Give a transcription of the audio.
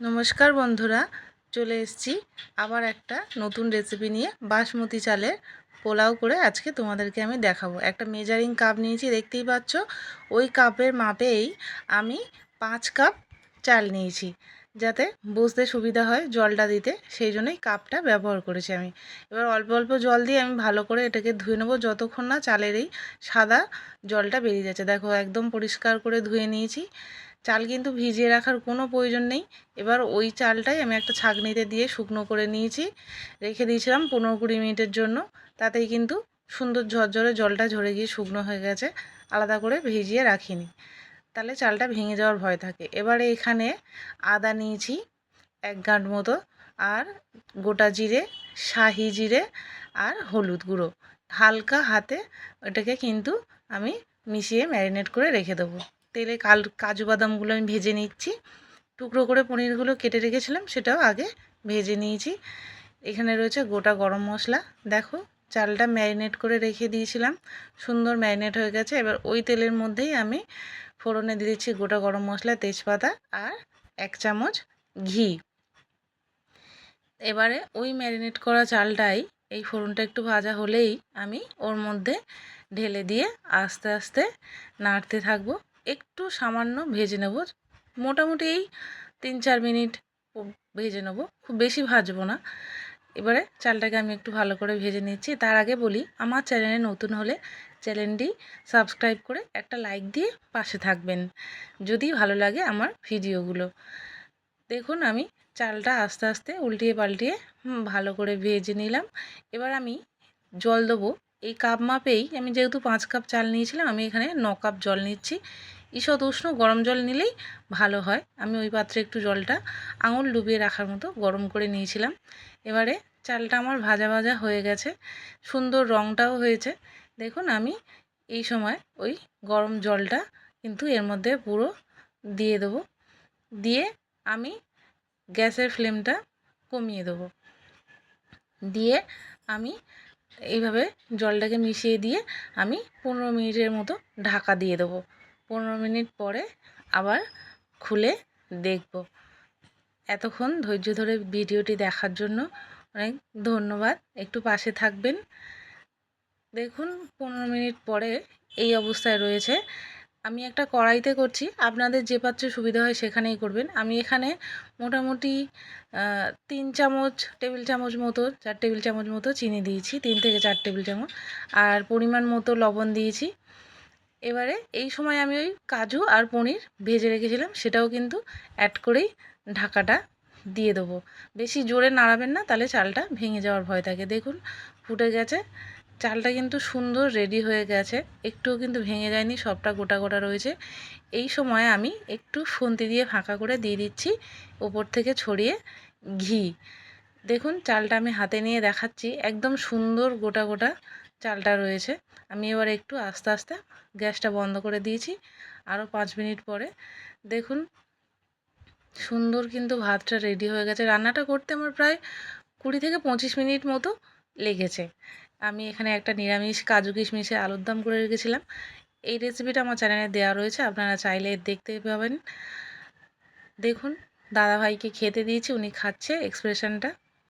নমস্কার বন্ধুরা, চলে এসেছি আবার একটা নতুন রেসিপি নিয়ে। বাসমতি চালের পোলাও করে আজকে তোমাদেরকে আমি দেখাবো। একটা মেজারিং কাপ নিয়েছি, দেখতেই পাচ্ছ। ওই কাপের মাপেই আমি 5 কাপ চাল নিয়েছি, যাতে বুঝতে সুবিধা হয় জলটা দিতে, সেই জন্যই কাপটা ব্যবহার করেছি আমি। এবার অল্প অল্প জল দিয়ে আমি ভালো করে এটাকে ধুয়ে নেবো, যতক্ষণ না চালের এই সাদা জলটা বেরিয়ে যাচ্ছে। দেখো, একদম পরিষ্কার করে ধুয়ে নিয়েছি। চাল কিন্তু ভিজিয়ে রাখার কোনো প্রয়োজন নেই। এবার ওই চালটাই আমি একটা ছাঁকনিতে দিয়ে শুকনো করে নিয়েছি, রেখে দিয়েছিলাম 15-20 মিনিটের জন্য। তাতেই কিন্তু সুন্দর ঝরঝরে জলটা ঝরে গিয়ে শুকনো হয়ে গেছে, আলাদা করে ভিজিয়ে রাখিনি, তাহলে চালটা ভেঙে যাওয়ার ভয় থাকে। এবারে এখানে আদা নিয়েছি 1 গাঁট মতো, আর গোটা জিরে, শাহি জিরে আর হলুদ গুঁড়ো। হালকা হাতে এটাকে কিন্তু আমি মিশিয়ে ম্যারিনেট করে রেখে দেবো। তেলে কাজু বাদামগুলো আমি ভেজে নিচ্ছি। টুকরো করে পনিরগুলো কেটে রেখেছিলাম, সেটাও আগে ভেজে নিয়েছি। এখানে রয়েছে গোটা গরম মশলা। দেখো, চালটা ম্যারিনেট করে রেখে দিয়েছিলাম, সুন্দর ম্যারিনেট হয়ে গেছে। এবার ওই তেলের মধ্যেই আমি ফোড়নে দিয়ে দিচ্ছি গোটা গরম মশলা, তেজপাতা আর 1 চামচ ঘি। এবারে ওই ম্যারিনেট করা চালটাই, এই ফোড়নটা একটু ভাজা হলেই আমি ওর মধ্যে ঢেলে দিয়ে আস্তে আস্তে নাড়তে থাকবো। একটু সামান্য ভেজে নেব, মোটামুটি এই 3-4 মিনিট ভেজে নেব, খুব বেশি ভাজবো না। এবারে চালটাকে আমি একটু ভালো করে ভেজে নিচ্ছি। তার আগে বলি, আমার চ্যানেলে নতুন হলে চ্যানেলটি সাবস্ক্রাইব করে একটা লাইক দিয়ে পাশে থাকবেন, যদি ভালো লাগে আমার ভিডিওগুলো। দেখুন, আমি চালটা আস্তে আস্তে উল্টিয়ে পাল্টিয়ে ভালো করে ভেজে নিলাম। এবার আমি জল দেবো এই কাপ মাপেই। আমি যেহেতু 5 কাপ চাল নিয়েছিলাম, আমি এখানে 9 কাপ জল নিচ্ছি। ঈষৎ উষ্ণ গরম জল নিলেই ভালো হয়। আমি ওই পাত্রে একটু জলটা আঙুল ডুবিয়ে রাখার মতো গরম করে নিয়েছিলাম। এবারে চালটা আমার ভাজা ভাজা হয়ে গেছে, সুন্দর রঙটাও হয়েছে। দেখুন, আমি এই সময় ওই গরম জলটা কিন্তু এর মধ্যে পুরো দিয়ে দেবো। দিয়ে আমি গ্যাসের ফ্লেমটা কমিয়ে দেবো। দিয়ে আমি এইভাবে জলটাকে মিশিয়ে দিয়ে আমি 15 মিনিটের মতো ঢাকা দিয়ে দেবো। 15 মিনিট পরে আবার খুলে দেখব। এতক্ষণ ধৈর্য ধরে ভিডিওটি দেখার জন্য অনেক ধন্যবাদ। একটু পাশে থাকবেন। দেখুন, 15 মিনিট পরে এই অবস্থায় রয়েছে। আমি একটা কড়াইতে করছি, আপনাদের যে পাত্রে সুবিধা হয় সেখানেই করবেন। আমি এখানে মোটামুটি 3 চামচ টেবিল চামচ মতো, 4 টেবিল চামচ মতো চিনি দিয়েছি, 3 থেকে 4 টেবিল চামচ, আর পরিমাণ মতো লবণ দিয়েছি। এবারে এই সময় আমি ওই কাজু আর পনির ভেজে রেখেছিলাম, সেটাও কিন্তু অ্যাড করেই ঢাকাটা দিয়ে দেবো। বেশি জোরে নাড়াবেন না, তাহলে চালটা ভেঙে যাওয়ার ভয় থাকে। দেখুন, ফুটে গেছে, চালটা কিন্তু সুন্দর রেডি হয়ে গেছে, একটুও কিন্তু ভেঙে যায়নি, সবটা গোটা গোটা রয়েছে। এই সময় আমি একটু খুন্তি দিয়ে ফাঁকা করে দিয়ে দিচ্ছি ওপর থেকে ছড়িয়ে ঘি। দেখুন, চালটা আমি হাতে নিয়ে দেখাচ্ছি, একদম সুন্দর গোটা গোটা চালটা রয়েছে। আমি এবার একটু আস্তে আস্তে গ্যাসটা বন্ধ করে দিয়েছি। আরও 5 মিনিট পরে দেখুন, সুন্দর কিন্তু ভাতটা রেডি হয়ে গেছে। রান্নাটা করতে আমার প্রায় 20 থেকে 25 মিনিট মতো লেগেছে। আমি এখানে একটা নিরামিষ কাজু কিশমিশের আলুর দম করে রেখেছিলাম। এই রেসিপিটা আমার চ্যানেলে দেওয়া রয়েছে, আপনারা চাইলে দেখতে পাবেন। দেখুন, দাদাভাইকে খেতে দিয়েছি, উনি খাচ্ছে, এক্সপ্রেশনটা